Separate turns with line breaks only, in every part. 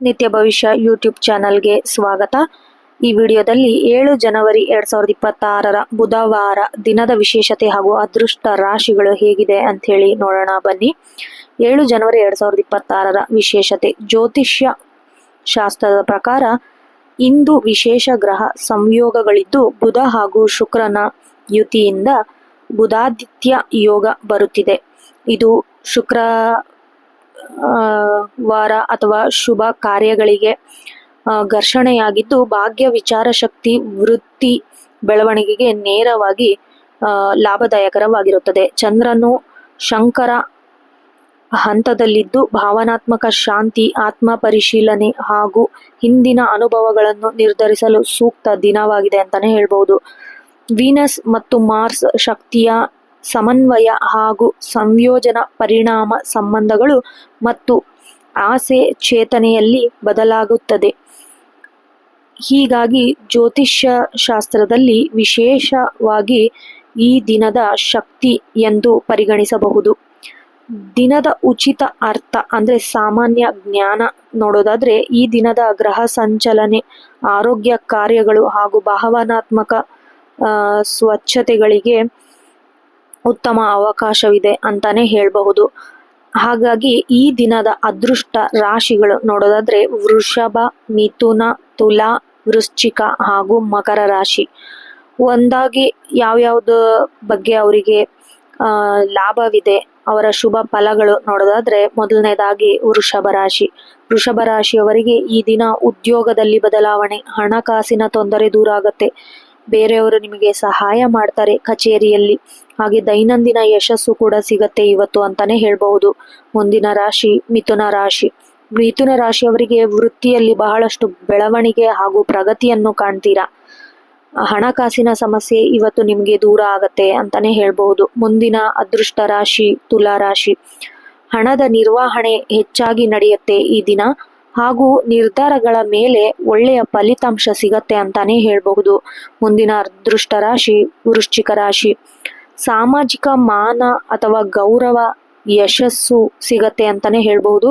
ನಿತ್ಯ ಭವಿಷ್ಯ ಯೂಟ್ಯೂಬ್ ಚಾನಲ್ಗೆ ಸ್ವಾಗತ. ಈ ವಿಡಿಯೋದಲ್ಲಿ 7 ಜನವರಿ 2026 ಬುಧವಾರ ದಿನದ ವಿಶೇಷತೆ ಹಾಗೂ ಅದೃಷ್ಟ ರಾಶಿಗಳು ಹೇಗಿದೆ ಅಂತ ಹೇಳಿ ನೋಡೋಣ ಬನ್ನಿ. 7 ಜನವರಿ 2026 ವಿಶೇಷತೆ. ಜ್ಯೋತಿಷ್ಯ ಶಾಸ್ತ್ರದ ಪ್ರಕಾರ ಇಂದು ವಿಶೇಷ ಗ್ರಹ ಸಂಯೋಗಗಳಿದ್ದು ಬುಧ ಹಾಗೂ ಶುಕ್ರನ ಯುತಿಯಿಂದ ಬುಧಾದಿತ್ಯ ಯೋಗ ಬರುತ್ತಿದೆ. ಇದು ವಾರ ಅಥವಾ ಶುಭ ಕಾರ್ಯಗಳಿಗೆ ಘರ್ಷಣೆಯಾಗಿದ್ದು ಭಾಗ್ಯ, ವಿಚಾರ ಶಕ್ತಿ, ವೃತ್ತಿ ಬೆಳವಣಿಗೆಗೆ ನೇರವಾಗಿ ಲಾಭದಾಯಕರವಾಗಿರುತ್ತದೆ. ಚಂದ್ರನು ಶಂಕರ ಹಂತದಲ್ಲಿದ್ದು ಭಾವನಾತ್ಮಕ ಶಾಂತಿ, ಆತ್ಮ ಪರಿಶೀಲನೆ ಹಾಗೂ ಹಿಂದಿನ ಅನುಭವಗಳನ್ನು ನಿರ್ಧರಿಸಲು ಸೂಕ್ತ ದಿನವಾಗಿದೆ ಅಂತಾನೆ ಹೇಳ್ಬಹುದು. ವೀನಸ್ ಮತ್ತು ಮಾರ್ಸ್ ಶಕ್ತಿಯ ಸಮನ್ವಯ ಹಾಗೂ ಸಂಯೋಜನ ಪರಿಣಾಮ ಸಂಬಂಧಗಳು ಮತ್ತು ಆಸೆ ಚೇತನೆಯಲ್ಲಿ ಬದಲಾಗುತ್ತದೆ. ಹೀಗಾಗಿ ಜ್ಯೋತಿಷ್ಯ ಶಾಸ್ತ್ರದಲ್ಲಿ ವಿಶೇಷವಾಗಿ ಈ ದಿನದ ಶಕ್ತಿ ಎಂದು ಪರಿಗಣಿಸಬಹುದು. ದಿನದ ಉಚಿತ ಅರ್ಥ ಅಂದ್ರೆ ಸಾಮಾನ್ಯ ಜ್ಞಾನ ನೋಡೋದಾದ್ರೆ ಈ ದಿನದ ಗ್ರಹ ಸಂಚಲನೆ, ಆರೋಗ್ಯ ಕಾರ್ಯಗಳು ಹಾಗೂ ಭಾವನಾತ್ಮಕ ಸ್ವಚ್ಛತೆಗಳಿಗೆ ಉತ್ತಮ ಅವಕಾಶವಿದೆ ಅಂತಾನೆ ಹೇಳಬಹುದು. ಹಾಗಾಗಿ ಈ ದಿನದ ಅದೃಷ್ಟ ರಾಶಿಗಳು ನೋಡೋದಾದ್ರೆ ವೃಷಭ, ಮಿಥುನ, ತುಲಾ, ವೃಶ್ಚಿಕ ಹಾಗೂ ಮಕರ ರಾಶಿ. ಒಂದಾಗಿ ಯಾವ್ಯಾವ್ದು ಬಗ್ಗೆ ಅವರಿಗೆ ಲಾಭವಿದೆ, ಅವರ ಶುಭ ಫಲಗಳು ನೋಡೋದಾದ್ರೆ ಮೊದಲನೇದಾಗಿ ವೃಷಭ ರಾಶಿ. ವೃಷಭ ರಾಶಿಯವರಿಗೆ ಈ ದಿನ ಉದ್ಯೋಗದಲ್ಲಿ ಬದಲಾವಣೆ, ಹಣಕಾಸಿನ ತೊಂದರೆ ದೂರ ಆಗತ್ತೆ, ಬೇರೆಯವರು ನಿಮಗೆ ಸಹಾಯ ಮಾಡ್ತಾರೆ ಕಚೇರಿಯಲ್ಲಿ, ಹಾಗೆ ದೈನಂದಿನ ಯಶಸ್ಸು ಕೂಡ ಸಿಗತ್ತೆ ಇವತ್ತು ಅಂತಾನೆ ಹೇಳ್ಬಹುದು. ಮುಂದಿನ ರಾಶಿ ಮಿಥುನ ರಾಶಿ. ಮಿಥುನ ರಾಶಿಯವರಿಗೆ ವೃತ್ತಿಯಲ್ಲಿ ಬಹಳಷ್ಟು ಬೆಳವಣಿಗೆ ಹಾಗೂ ಪ್ರಗತಿಯನ್ನು ಕಾಣ್ತೀರಾ. ಹಣಕಾಸಿನ ಸಮಸ್ಯೆ ಇವತ್ತು ನಿಮಗೆ ದೂರ ಆಗತ್ತೆ ಅಂತಾನೆ ಹೇಳ್ಬಹುದು. ಮುಂದಿನ ಅದೃಷ್ಟ ರಾಶಿ ತುಲಾ ರಾಶಿ. ಹಣದ ನಿರ್ವಹಣೆ ಹೆಚ್ಚಾಗಿ ನಡೆಯುತ್ತೆ ಈ ದಿನ ಹಾಗೂ ನಿರ್ಧಾರಗಳ ಮೇಲೆ ಒಳ್ಳೆಯ ಫಲಿತಾಂಶ ಸಿಗತ್ತೆ ಅಂತಾನೆ ಹೇಳ್ಬಹುದು. ಮುಂದಿನ ಅದೃಷ್ಟ ರಾಶಿ ವೃಶ್ಚಿಕ ರಾಶಿ. ಸಾಮಾಜಿಕ ಮಾನ ಅಥವಾ ಗೌರವ, ಯಶಸ್ಸು ಸಿಗತ್ತೆ ಅಂತಾನೆ ಹೇಳ್ಬಹುದು.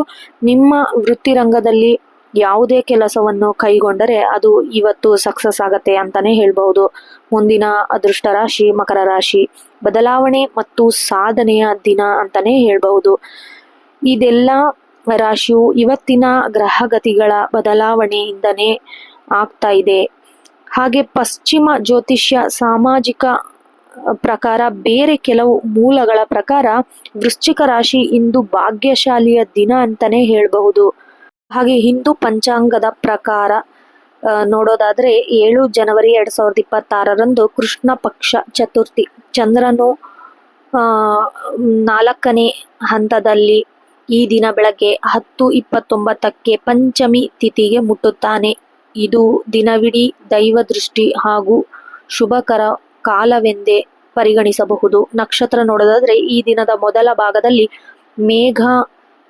ನಿಮ್ಮ ವೃತ್ತಿ ರಂಗದಲ್ಲಿ ಯಾವುದೇ ಕೆಲಸವನ್ನು ಕೈಗೊಂಡರೆ ಅದು ಇವತ್ತು ಸಕ್ಸಸ್ ಆಗತ್ತೆ ಅಂತಾನೆ ಹೇಳ್ಬಹುದು. ಮುಂದಿನ ಅದೃಷ್ಟ ರಾಶಿ ಮಕರ ರಾಶಿ. ಬದಲಾವಣೆ ಮತ್ತು ಸಾಧನೆಯ ದಿನ ಅಂತಾನೆ ಹೇಳ್ಬಹುದು. ಇದೆಲ್ಲ ರಾಶಿಯು ಇವತ್ತಿನ ಗ್ರಹಗತಿಗಳ ಬದಲಾವಣೆಯಿಂದನೇ ಆಗ್ತಾ ಇದೆ. ಹಾಗೆ ಪಶ್ಚಿಮ ಜ್ಯೋತಿಷ್ಯ ಸಾಮಾಜಿಕ ಪ್ರಕಾರ ಬೇರೆ ಕೆಲವು ಮೂಲಗಳ ಪ್ರಕಾರ ವೃಶ್ಚಿಕ ರಾಶಿ ಇಂದು ಭಾಗ್ಯಶಾಲಿಯ ದಿನ ಅಂತಾನೆ ಹೇಳಬಹುದು. ಹಾಗೆ ಹಿಂದೂ ಪಂಚಾಂಗದ ಪ್ರಕಾರ ನೋಡೋದಾದ್ರೆ 7 ಜನವರಿ 2026 ಕೃಷ್ಣ ಪಕ್ಷ ಚತುರ್ಥಿ. ಚಂದ್ರನು 4ನೇ ಹಂತದಲ್ಲಿ ಈ ದಿನ ಬೆಳಗ್ಗೆ 10:29ಕ್ಕೆ ಪಂಚಮಿ ತಿಥಿಗೆ ಮುಟ್ಟುತ್ತಾನೆ. ಇದು ದಿನವಿಡೀ ದೈವ ದೃಷ್ಟಿ ಹಾಗೂ ಶುಭಕರ ಕಾಲವೆಂದೇ ಪರಿಗಣಿಸಬಹುದು. ನಕ್ಷತ್ರ ನೋಡೋದಾದ್ರೆ ಈ ದಿನದ ಮೊದಲ ಭಾಗದಲ್ಲಿ ಮೇಘ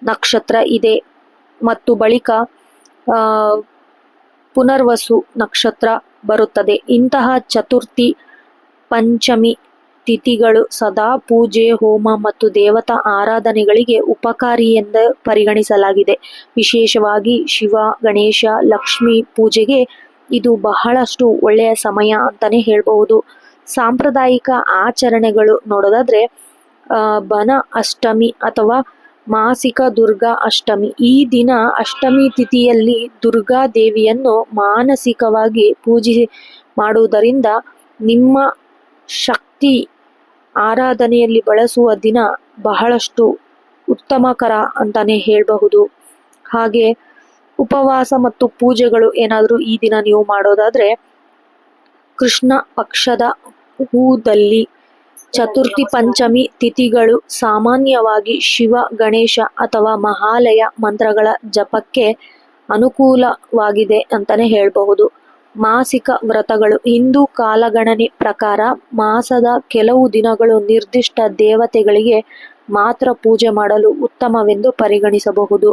ನಕ್ಷತ್ರ ಇದೆ ಮತ್ತು ಬಳಿಕ ಪುನರ್ವಸು ನಕ್ಷತ್ರ ಬರುತ್ತದೆ. ಇಂತಹ ಚತುರ್ಥಿ, ಪಂಚಮಿ ತಿಥಿಗಳು ಸದಾ ಪೂಜೆ, ಹೋಮ ಮತ್ತು ದೇವತಾ ಆರಾಧನೆಗಳಿಗೆ ಉಪಕಾರಿ ಎಂದು ಪರಿಗಣಿಸಲಾಗಿದೆ. ವಿಶೇಷವಾಗಿ ಶಿವ, ಗಣೇಶ, ಲಕ್ಷ್ಮಿ ಪೂಜೆಗೆ ಇದು ಬಹಳಷ್ಟು ಒಳ್ಳೆಯ ಸಮಯ ಅಂತಾನೆ ಹೇಳ್ಬಹುದು. ಸಾಂಪ್ರದಾಯಿಕ ಆಚರಣೆಗಳು ನೋಡೋದಾದ್ರೆ ಬನ ಅಷ್ಟಮಿ ಅಥವಾ ಮಾಸಿಕ ದುರ್ಗಾ ಅಷ್ಟಮಿ. ಈ ದಿನ ಅಷ್ಟಮಿ ತಿಥಿಯಲ್ಲಿ ದುರ್ಗಾ ದೇವಿಯನ್ನು ಮಾನಸಿಕವಾಗಿ ಪೂಜೆ ಮಾಡುವುದರಿಂದ ನಿಮ್ಮ ಶಕ್ತಿ ಆರಾಧನೆಯಲ್ಲಿ ಬಳಸುವ ದಿನ ಬಹಳಷ್ಟು ಉತ್ತಮಕರ ಅಂತಾನೆ ಹೇಳಬಹುದು. ಹಾಗೆ ಉಪವಾಸ ಮತ್ತು ಪೂಜೆಗಳು ಏನಾದರೂ ಈ ದಿನ ನೀವು ಮಾಡೋದಾದ್ರೆ ಕೃಷ್ಣ ಪಕ್ಷದ ಹೂದಲ್ಲಿ ಚತುರ್ಥಿ, ಪಂಚಮಿ ತಿಥಿಗಳು ಸಾಮಾನ್ಯವಾಗಿ ಶಿವ, ಗಣೇಶ ಅಥವಾ ಮಹಾಲಯ ಮಂತ್ರಗಳ ಜಪಕ್ಕೆ ಅನುಕೂಲವಾಗಿದೆ ಅಂತಾನೆ ಹೇಳಬಹುದು. ಮಾಸಿಕ ವ್ರತಗಳು. ಹಿಂದೂ ಕಾಲಗಣನೆ ಪ್ರಕಾರ ಮಾಸದ ಕೆಲವು ದಿನಗಳು ನಿರ್ದಿಷ್ಟ ದೇವತೆಗಳಿಗೆ ಮಾತ್ರ ಪೂಜೆ ಮಾಡಲು ಉತ್ತಮವೆಂದು ಪರಿಗಣಿಸಬಹುದು.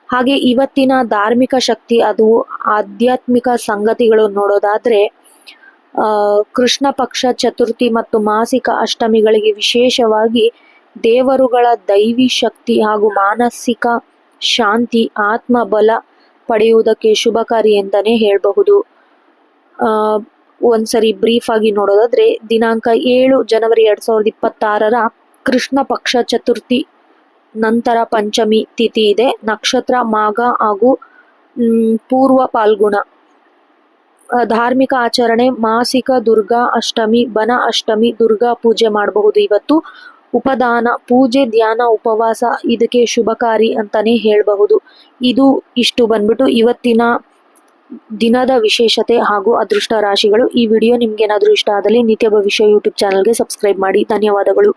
ಹಾಗೆ ಇವತ್ತಿನ ಧಾರ್ಮಿಕ ಶಕ್ತಿ ಅದು ಆಧ್ಯಾತ್ಮಿಕ ಸಂಗತಿಗಳು ನೋಡೋದಾದ್ರೆ ಕೃಷ್ಣ ಪಕ್ಷ ಚತುರ್ಥಿ ಮತ್ತು ಮಾಸಿಕ ಅಷ್ಟಮಿಗಳಿಗೆ ವಿಶೇಷವಾಗಿ ದೇವರುಗಳ ದೈವಿ ಶಕ್ತಿ ಹಾಗೂ ಮಾನಸಿಕ ಶಾಂತಿ, ಆತ್ಮಬಲ ಪಡೆಯುವುದಕ್ಕೆ ಶುಭಕಾರಿ ಎಂದನೇ ಹೇಳಬಹುದು. ಒಂದ್ಸರಿ ಬ್ರೀಫ್ ಆಗಿ ನೋಡೋದಾದ್ರೆ, ದಿನಾಂಕ 7 ಜನವರಿ 2026 ಕೃಷ್ಣ ಪಕ್ಷ ಚತುರ್ಥಿ ನಂತರ ಪಂಚಮಿ ತಿಥಿ ಇದೆ. ನಕ್ಷತ್ರ ಮಾಘ ಹಾಗೂ ಪೂರ್ವ ಪಾಲ್ಗುಣ. ಧಾರ್ಮಿಕ ಆಚರಣೆ ಮಾಸಿಕ ದುರ್ಗಾ ಅಷ್ಟಮಿ, ಬನ ಅಷ್ಟಮಿ, ದುರ್ಗಾ ಪೂಜೆ ಮಾಡಬಹುದು. ಇವತ್ತು ಉಪದಾನ, ಪೂಜೆ, ಧ್ಯಾನ, ಉಪವಾಸ ಇದಕ್ಕೆ ಶುಭಕಾರಿ ಅಂತಾನೆ ಹೇಳಬಹುದು. ಇಷ್ಟು ಬಂದ್ಬಿಟ್ಟು ಇವತ್ತಿನ ದಿನದ ವಿಶೇಷತೆ ಹಾಗೂ ಅದೃಷ್ಟ ರಾಶಿಗಳು. ಈ ವಿಡಿಯೋ ನಿಮ್ಗೆ ಏನಾದರೂ ಇಷ್ಟ ಆದಲ್ಲಿ ನಿತ್ಯ ಭವಿಷ್ಯ ಯೂಟ್ಯೂಬ್ ಚಾನಲ್ಗೆ ಸಬ್ಸ್ಕ್ರೈಬ್ ಮಾಡಿ. ಧನ್ಯವಾದಗಳು.